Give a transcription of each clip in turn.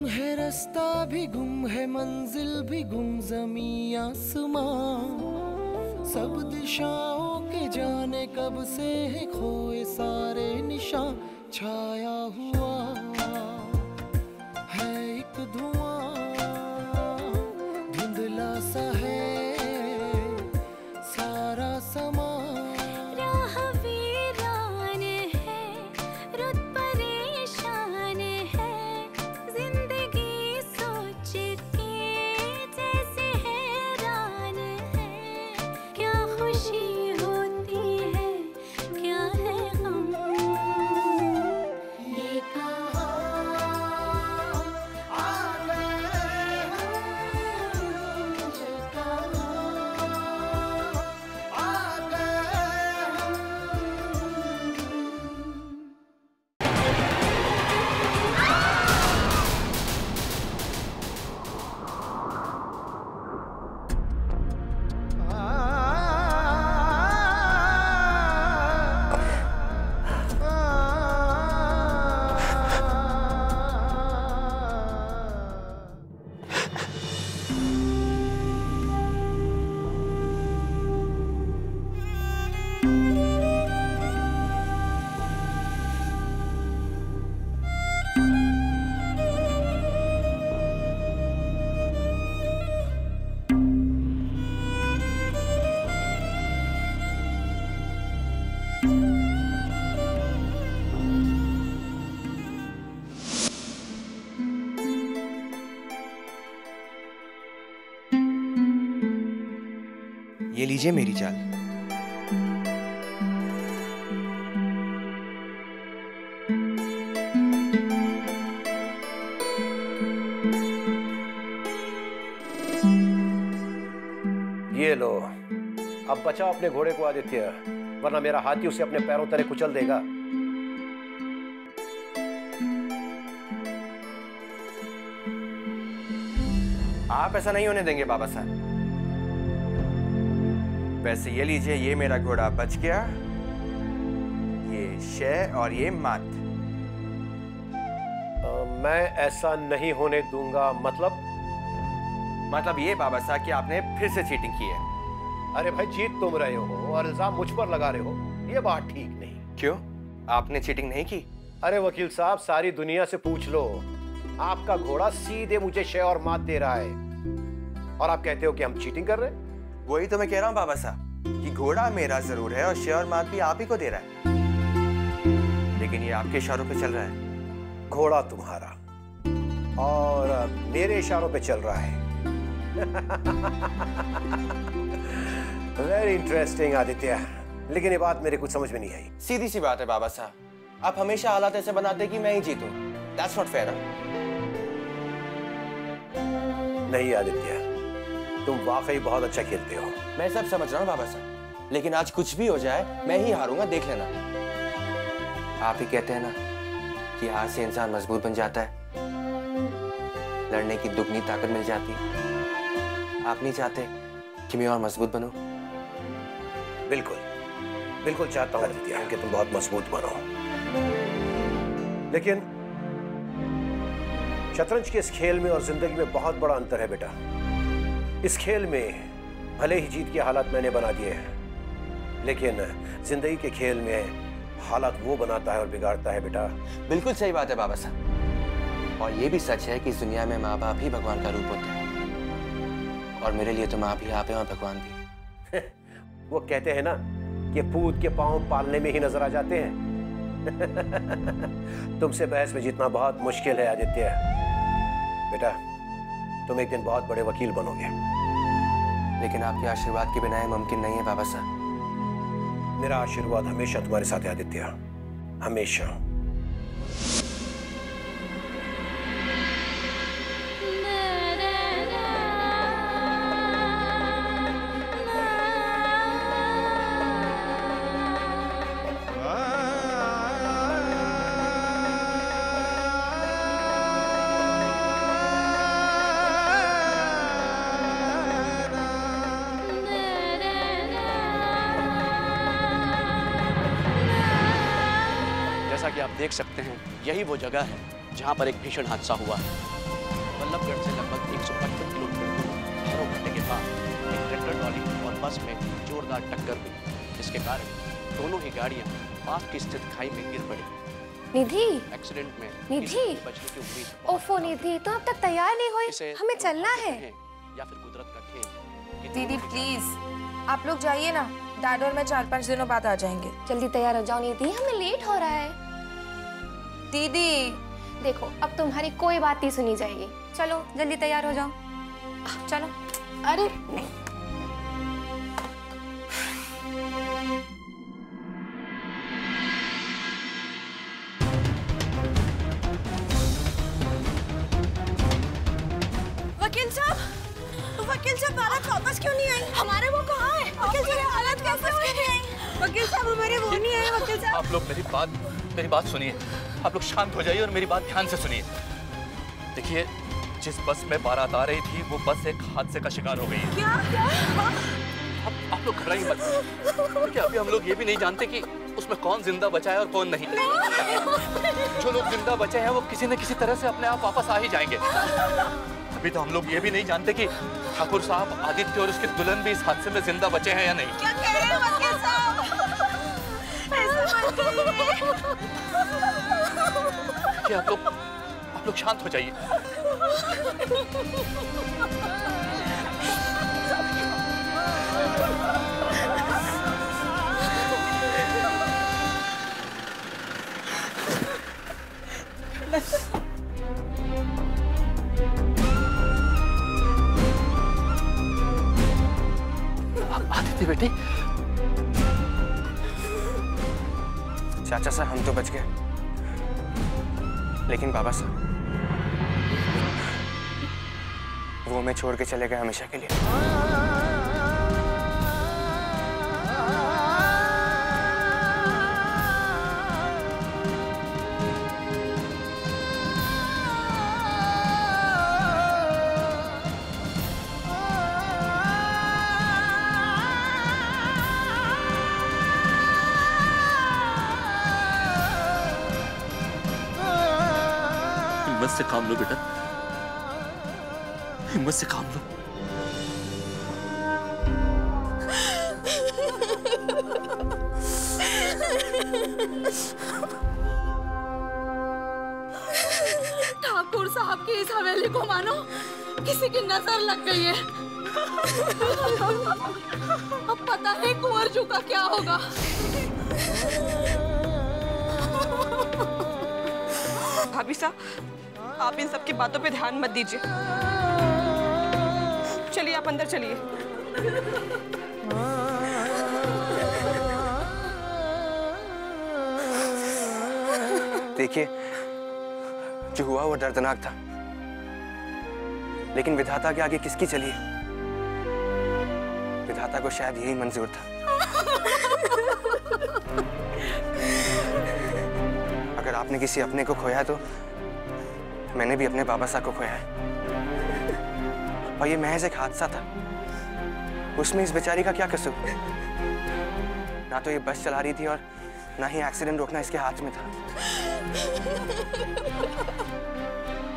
है रास्ता भी गुम है, मंजिल भी गुम, ज़मीं आसमां सब दिशाओं के जाने कब से है खोए सारे निशान। छाया हुआ है एक धुआं, धुंधला सा है सारा समा। ये लीजिए मेरी चाल। ये लो, अब बचाओ अपने घोड़े को आदित्य, वरना मेरा हाथी उसे अपने पैरों तले कुचल देगा। आप ऐसा नहीं होने देंगे बाबा साहब। वैसे ये लीजिए, ये मेरा घोड़ा बच गया, ये शय और ये मात। मैं ऐसा नहीं होने दूंगा। मतलब ये बाबा साहब कि आपने फिर से चीटिंग की है। अरे भाई, जीत तुम रहे हो और इल्जाम मुझ पर लगा रहे हो, ये बात ठीक नहीं। क्यों, आपने चीटिंग नहीं की? अरे वकील साहब, सारी दुनिया से पूछ लो, आपका घोड़ा सीधे मुझे शय और मात दे रहा है और आप कहते हो कि हम चीटिंग कर रहे हैं। वही तो मैं कह रहा हूँ बाबा साहब कि घोड़ा मेरा जरूर है और शय और मात भी आप ही को दे रहा है, लेकिन ये आपके इशारों पे चल रहा है। घोड़ा तुम्हारा और मेरे इशारों पे चल रहा है। वेरी इंटरेस्टिंग आदित्य, लेकिन ये बात मेरे कुछ समझ में नहीं आई। सीधी सी बात है बाबा साहब, आप हमेशा हालात ऐसे बनाते कि मैं ही जीतूं। That's not fair। नहीं आदित्य, तुम वाकई बहुत अच्छा खेलते हो। मैं सब समझ रहा हूँ बाबा साहब, लेकिन आज कुछ भी हो जाए मैं ही हारूंगा, देख लेना। आप ही कहते हैं ना कि हार से इंसान मजबूत बन जाता है, लड़ने की दुगनी ताकत मिल जाती है। आप नहीं चाहते कि मैं और मजबूत बनूं? बिल्कुल बिल्कुल चाहता हूँ आदित्य कि तुम बहुत मजबूत बनो, लेकिन शतरंज के इस खेल में और जिंदगी में बहुत बड़ा अंतर है बेटा। इस खेल में भले ही जीत के हालात मैंने बना दिए हैं, लेकिन जिंदगी के खेल में हालात वो बनाता है और बिगाड़ता है बेटा। बिल्कुल सही बात है बाबा साहब, और ये भी सच है कि इस दुनिया में माँ बाप ही भगवान का रूप होते हैं, और मेरे लिए तो माँ भी आप हैं और भगवान भी। वो कहते हैं ना कि पूत के पांव पालने में ही नजर आ जाते हैं। तुमसे बहस में जीतना बहुत मुश्किल है आदित्य। बेटा, तुम एक दिन बहुत बड़े वकील बनोगे, लेकिन आपके आशीर्वाद के बिना मुमकिन नहीं है बाबा साहब। मेरा आशीर्वाद हमेशा तुम्हारे साथ है आदित्य, हमेशा। जैसा कि आप देख सकते हैं, यही वो जगह है जहां पर एक भीषण हादसा हुआ है। बल्लभगढ़ से लगभग 155 किलोमीटर दूर भैरव घाटे के पास एक ट्रैक्टर ट्रॉली और बस में जोरदार टक्कर हुई, जिसके कारण दोनों ही गाड़ियां पास की स्थित खाई में गिर पड़ी। निधि, एक्सीडेंट में निधि, बचने की उम्मीद। ओफो निधि, तो अब तक तैयार नहीं हुई, हमें चलना है। या फिर कुदरत का खेल। दीदी प्लीज आप लोग जाइए ना, डैड और मैं 4-5 दिनों बाद आ जाएंगे। जल्दी तैयार हो जाओ निधि, हमें लेट हो रहा है। दीदी देखो अब तुम्हारी कोई बात नहीं सुनी जाएगी, चलो जल्दी तैयार हो जाओ, चलो। अरे नहीं, वकील साहब बारात वापस क्यों नहीं आई? हमारे वो कहाँ है? वकील साहब हालत कैसे हुई है? वकील साहब हमारे वो नहीं आए। वकील साहब आप लोग मेरी बात सुनिए, आप लोग शांत हो जाइए और मेरी बात ध्यान से सुनिए। देखिए, जिस बस में बारात आ रही थी वो बस एक हादसे का शिकार हो गई है। क्या? आप लोग घबराइए मत, क्योंकि अभी हम लोग ये भी नहीं जानते कि उसमें कौन जिंदा बचा है और कौन नहीं। जो लोग जिंदा बचे हैं वो किसी न किसी तरह से अपने आप वापस आ ही जाएंगे। अभी तो हम लोग ये भी नहीं जानते कि ठाकुर साहब, आदित्य और उसकी दुल्हन भी इस हादसे में जिंदा बचे हैं या नहीं। क्या कह रहे हैं वकील साहब? आप लोग शांत हो जाइए। आदित्य बेटे, चाचा साहब हम तो बच गए, लेकिन बाबा साहब वो हमें छोड़ के चले गए हमेशा के लिए। हिम्मत से काम लो बेटा, हिम्मत से काम लो। ठाकुर साहब की इस हवेली को मानो किसी की नजर लग गई है। अब पता है कुंवर जू का क्या होगा। भाभी साहब, आप इन सब की बातों पे ध्यान मत दीजिए। चलिए आप अंदर चलिए। देखिए, जो हुआ वो दर्दनाक था, लेकिन विधाता के आगे किसकी चलिए? विधाता को शायद यही मंजूर था। अगर आपने किसी अपने को खोया तो मैंने भी अपने बाबा साहब को खोया है, और ये महज एक हादसा था। उसमें इस बेचारी का क्या कसूर? ना तो ये बस चला रही थी और ना ही एक्सीडेंट रोकना इसके हाथ में था।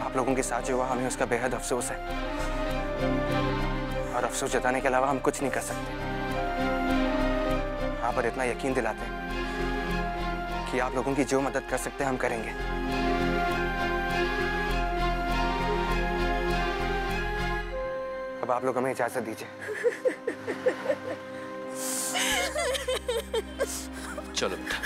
आप लोगों के साथ जो हुआ हमें उसका बेहद अफसोस है, और अफसोस जताने के अलावा हम कुछ नहीं कर सकते। आप पर इतना यकीन दिलाते हैं कि आप लोगों की जो मदद कर सकते हैं हम करेंगे। अब आप लोग हमें इजाजत दीजिए। चलो बेटा।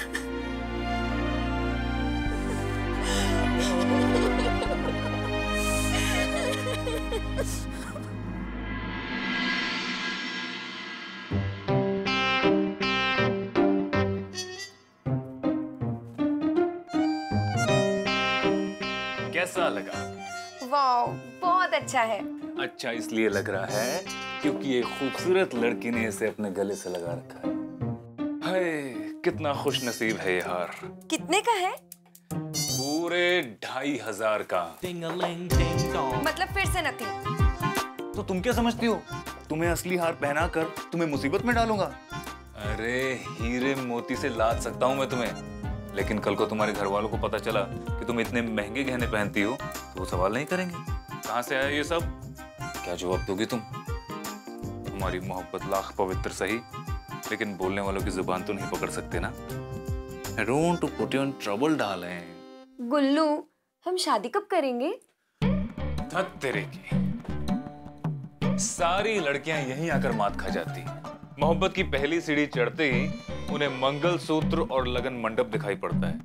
कैसा लगा? वाह, बहुत अच्छा है। अच्छा इसलिए लग रहा है क्योंकि ये खूबसूरत लड़की ने इसे अपने गले से लगा रखा है। हाय, कितना खुश नसीब है ये हार। कितने का है? पूरे 2500 का। मतलब फिर से नथिंग। तो तुम क्या समझती हो? तुम्हें असली हार पहना कर तुम्हें मुसीबत में डालूंगा? अरे हीरे मोती से लाद सकता हूँ मैं तुम्हें, लेकिन कल को तुम्हारे घर वालों को पता चला कि तुम इतने महंगे गहने पहनती हो तो वो सवाल नहीं करेंगे। कहाँ से आया ये सब? क्या जवाब दोगी तुम? हमारी मोहब्बत लाख पवित्र सही, लेकिन बोलने वालों की जुबान तो नहीं पकड़ सकते ना। I don't want to put you in trouble, darling. गुल्लू, हम शादी कब करेंगे? धत तेरे की, सारी लड़कियां यहीं आकर मात खा जाती हैं। मोहब्बत की पहली सीढ़ी चढ़ते ही उन्हें मंगलसूत्र और लगन मंडप दिखाई पड़ता है।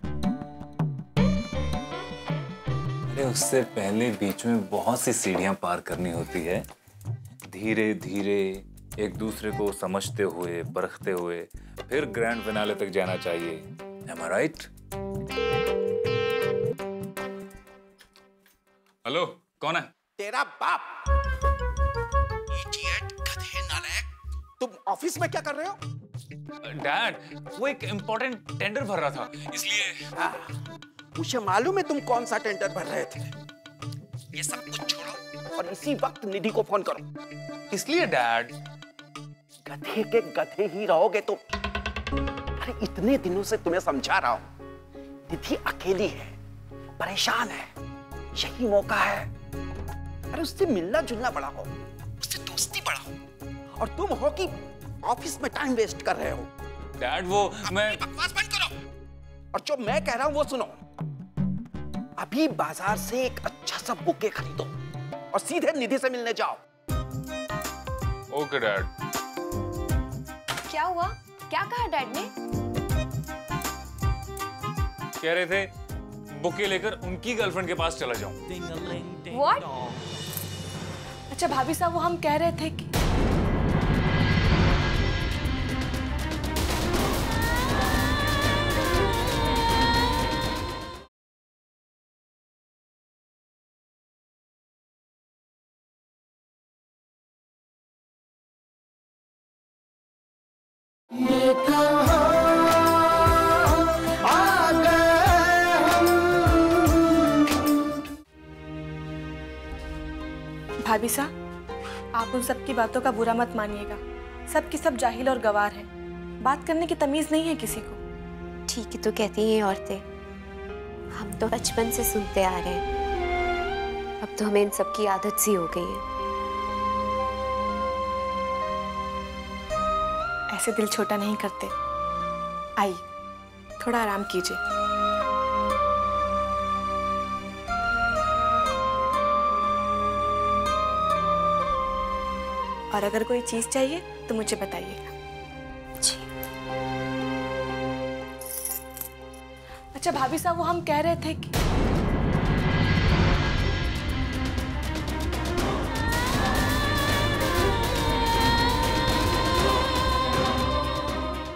अरे उससे पहले बीच में बहुत सी सीढ़ियां पार करनी होती है। धीरे धीरे एक दूसरे को समझते हुए, परखते हुए, फिर ग्रैंड फिनाले तक जाना चाहिए। Am I right? हेलो, कौन है? तेरा बाप। इडियट, गधे, नालायक। तुम ऑफिस में क्या कर रहे हो? डैड, वो एक इम्पोर्टेंट टेंडर भर रहा था, इसलिए। मुझे मालूम है तुम कौन सा टेंडर भर रहे थे। ये सब कुछ छोड़ो और इसी वक्त निधि को फोन करो। इसलिए डैड। गधे के गधे ही रहोगे तुम। अरे इतने दिनों से तुम्हें समझा रहा हूं, निधि अकेली है, परेशान है, यही मौका है। अरे उससे मिलना जुलना बढ़ाओ, उससे दोस्ती बढ़ाओ, और तुम हो कि ऑफिस में टाइम वेस्ट कर रहे हो। डैड वो मैं बकवास बंद करो और जो मैं कह रहा हूं वो सुनो। अभी बाजार से एक अच्छा सा बुके खरीदो और सीधे निधि से मिलने जाओ। Okay dad. क्या हुआ? क्या कहा डैड ने? कह रहे थे बुके लेकर उनकी गर्लफ्रेंड के पास चला जाऊं। What? अच्छा भाभी साहब, वो हम कह रहे थे कि ये कहाँ आ गए हम। भाभी साहब, आप उन सब की बातों का बुरा मत मानिएगा। सब की सब जाहिल और गवार हैं। बात करने की तमीज नहीं है किसी को। ठीक है तो कहती हैं औरतें, हम तो बचपन से सुनते आ रहे हैं, अब तो हमें इन सब की आदत सी हो गई है। ऐसे दिल छोटा नहीं करते। आइए, थोड़ा आराम कीजिए। और अगर कोई चीज चाहिए तो मुझे बताइएगा। जी। अच्छा भाभी साहब, वो हम कह रहे थे कि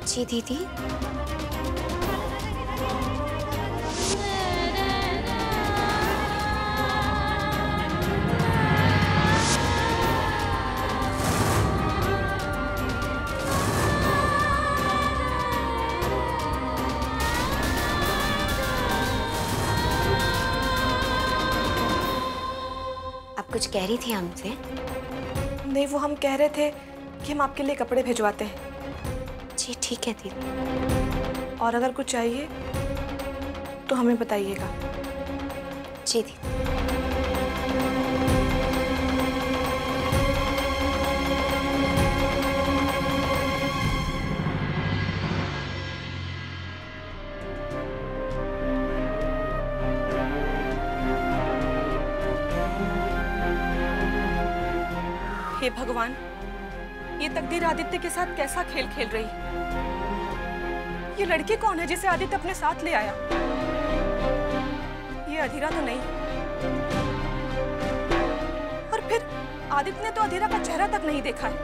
जी दीदी। आप कुछ कह रही थी हमसे? नहीं, वो हम कह रहे थे कि हम आपके लिए कपड़े भिजवाते हैं। जी ठीक है दीदी। और अगर कुछ चाहिए तो हमें बताइएगा। जी दीदी। हे भगवान, ये तकदीर आदित्य के साथ कैसा खेल खेल रही है। ये लड़की कौन है जिसे आदित्य अपने साथ ले आया? ये अधीरा तो नहीं। और फिर आदित्य ने तो अधीरा का चेहरा तक नहीं देखा है।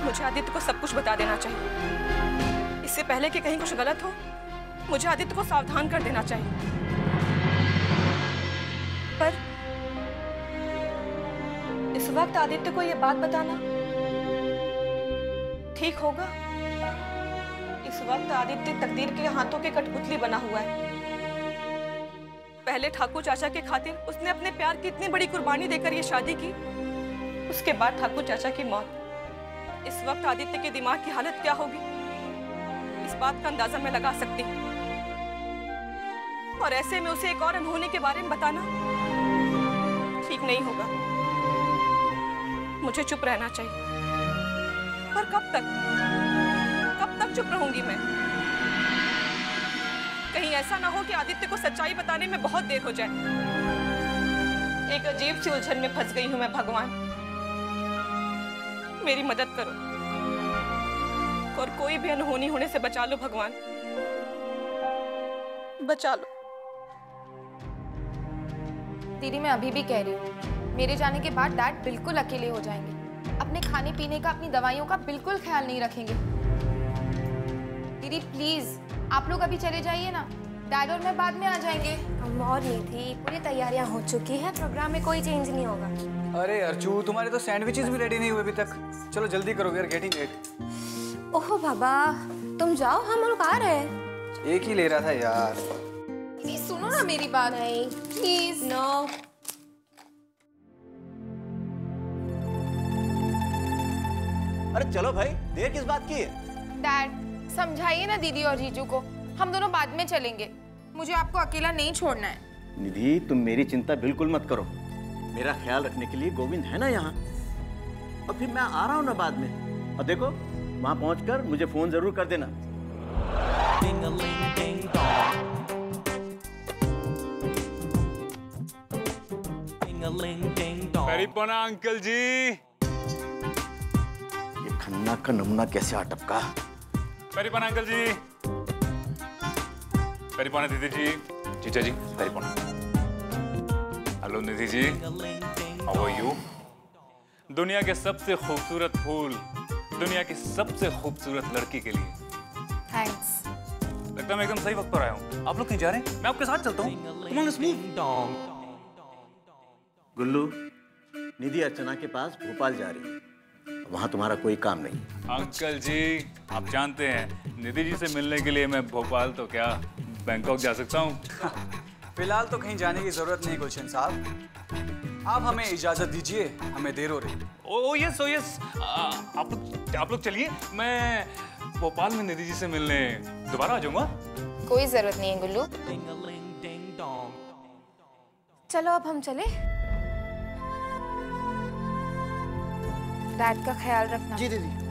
मुझे आदित्य को सब कुछ बता देना चाहिए। इससे पहले कि कहीं कुछ गलत हो, मुझे आदित्य को सावधान कर देना चाहिए। पर इस वक्त आदित्य को यह बात बताना ठीक होगा? इस वक्त आदित्य तकदीर के हाथों के कठपुतली बना हुआ है। पहले ठाकुर चाचा के खातिर उसने अपने प्यार की इतनी बड़ी कुर्बानी देकर ये शादी की। उसके बाद ठाकुर चाचा की मौत। इस वक्त आदित्य के दिमाग की हालत क्या होगी, इस बात का अंदाजा मैं लगा सकती हूँ। और ऐसे में उसे एक और अनहोनी के बारे में बताना ठीक नहीं होगा। मुझे चुप रहना चाहिए, पर कब तक चुप रहूंगी मैं? कहीं ऐसा ना हो कि आदित्य को सच्चाई बताने में बहुत देर हो जाए। एक अजीब सी उलझन में फंस गई हूं मैं। भगवान, मेरी मदद करो और कोई भी अनहोनी होने से बचा लो। भगवान, बचा लो। दीदी, मैं अभी भी कह रही हूँ, मेरे जाने के बाद डैड बिल्कुल अकेले हो जाएंगे। अपने खाने पीने का, अपनी दवाइयों का बिल्कुल ख्याल नहीं रखेंगे। दीदी प्लीज, आप लोग अभी चले जाइए ना, डैड और मैं बाद में आ जाएंगे। हम और निधि, पूरी तैयारियां हो चुकी हैं, प्रोग्राम में कोई चेंज नहीं होगा। अरे अर्चू, तुम्हारे तो सैंडविचेस भी रेडी नहीं हुए अभी तक। चलो जल्दी करो, वी आर गेटिंग लेट। ओहो बाबा, तुम जाओ, हम लोग आ रहे हैं। एक ही ले रहा था यार। सुनो ना मेरी बात। नहीं प्लीज। नो। अरे चलो भाई, देर किस बात की है? डैड समझाइए ना दीदी और जीजू को, हम दोनों बाद में चलेंगे। मुझे आपको अकेला नहीं छोड़ना है। निधि, तुम मेरी चिंता बिल्कुल मत करो। मेरा ख्याल रखने के लिए गोविंद है ना यहाँ, और फिर मैं आ रहा हूँ ना बाद में। और देखो, वहाँ पहुँचकर मुझे फोन जरूर कर देना। परिपना अंकल जी। ये खन्ना का नमूना कैसे अटपका। परिपना अंकल जी, परिपना दीदी जी, जीजा जी, परिपना। Hello Nidhi ji, how are you? दुनिया के सबसे खूबसूरत फूल दुनिया की सबसे खूबसूरत लड़की के लिए। थैंक्स। लगता है मैं एकदम सही वक्त पर आया हूँ। आप लोग कहीं जा रहे हैं? मैं आपके साथ चलता हूँ। गुल्लू, निधि अर्चना के पास भोपाल जा रही है, वहाँ तुम्हारा कोई काम नहीं। अंकल जी, आप जानते हैं निधि जी से मिलने के लिए मैं भोपाल तो क्या बैंकॉक जा सकता हूँ। फिलहाल तो कहीं जाने की जरूरत नहीं गुलशन साहब, आप हमें इजाजत दीजिए, हमें देर हो रही। ओ यस, ओ यस, आप लोग चलिए, मैं भोपाल में निधि जी से मिलने दोबारा आ जाऊंगा। कोई जरूरत नहीं है गुल्लू। चलो अब हम चले। डैड का ख्याल रखना। जी दीदी।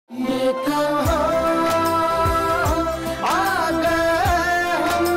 ये कहाँ आ गए हम।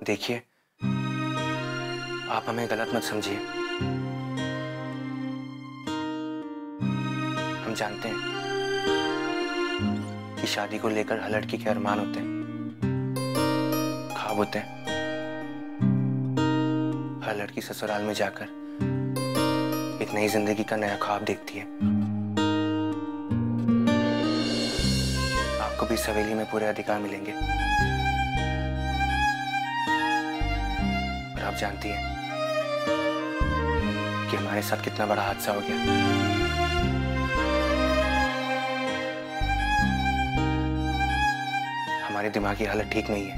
देखिए, आप हमें गलत मत समझिए। हम जानते हैं कि शादी को लेकर हर लड़की के अरमान होते हैं, ख्वाब होते हैं। हर लड़की ससुराल में जाकर एक नई जिंदगी का नया ख्वाब देखती है। आपको भी इस हवेली में पूरे अधिकार मिलेंगे। और आप जानती हैं कि हमारे साथ कितना बड़ा हादसा हो गया। हमारी दिमागी हालत ठीक नहीं है।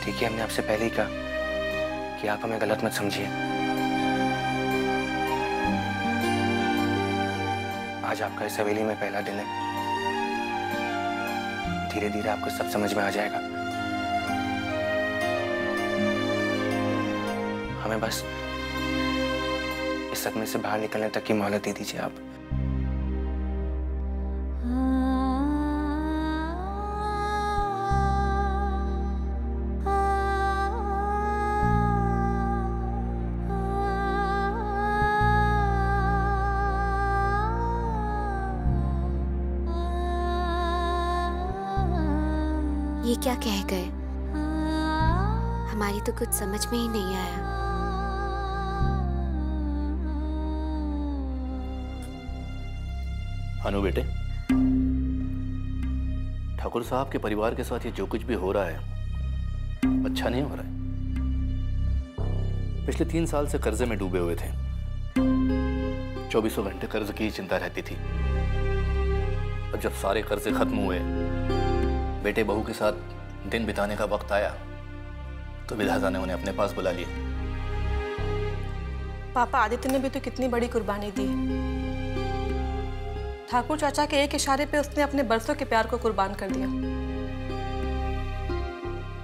ठीक है, हमने आपसे पहले ही कहा कि आप हमें गलत मत समझिए। आज आपका इस हवेली में पहला दिन है। धीरे धीरे आपको सब समझ में आ जाएगा। हमें बस इस सदमे से बाहर निकलने तक की मोहलत दे दीजिए आप। ये क्या कह गए? हमारी तो कुछ समझ में ही नहीं आया। अनु बेटे, ठाकुर साहब के परिवार के साथ ये जो कुछ भी हो रहा है अच्छा नहीं हो रहा है। पिछले 3 साल से कर्जे में डूबे हुए थे। 24 घंटे कर्ज की चिंता रहती थी। और जब सारे कर्जे खत्म हुए, बेटे बहू के साथ दिन बिताने का वक्त आया, तो विधाता ने उन्हें अपने पास बुला लिया। पापा, आदित्य ने भी तो कितनी बड़ी कुर्बानी दी। ठाकुर चाचा के एक इशारे पे उसने अपने बरसों के प्यार को कुर्बान कर दिया,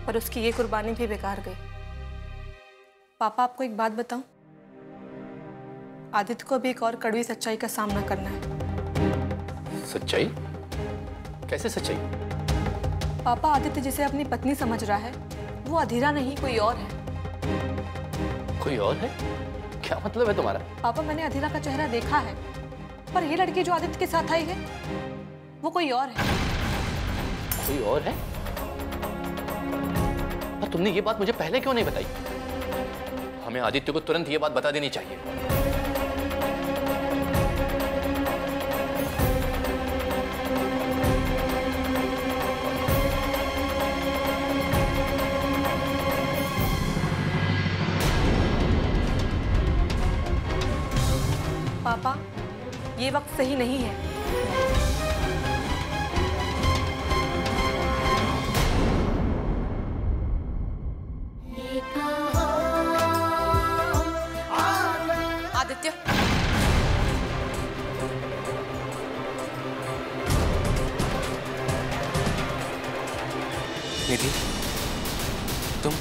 पर उसकी ये कुर्बानी भी बेकार गई। पापा, आपको एक बात बताऊं, आदित्य को भी एक और कड़वी सच्चाई का सामना करना है। सच्चाई? कैसे सच्चाई? पापा, आदित्य जिसे अपनी पत्नी समझ रहा है वो अधीरा नहीं, कोई और है। कोई और है? क्या मतलब है तुम्हारा? पापा, मैंने अधीरा का चेहरा देखा है, पर ये लड़की जो आदित्य के साथ आई है वो कोई और है। कोई और है? और तुमने ये बात मुझे पहले क्यों नहीं बताई? हमें आदित्य को तुरंत ये बात बता देनी चाहिए। पापा, ये वक्त सही नहीं है। आदित्य, निधि, तुम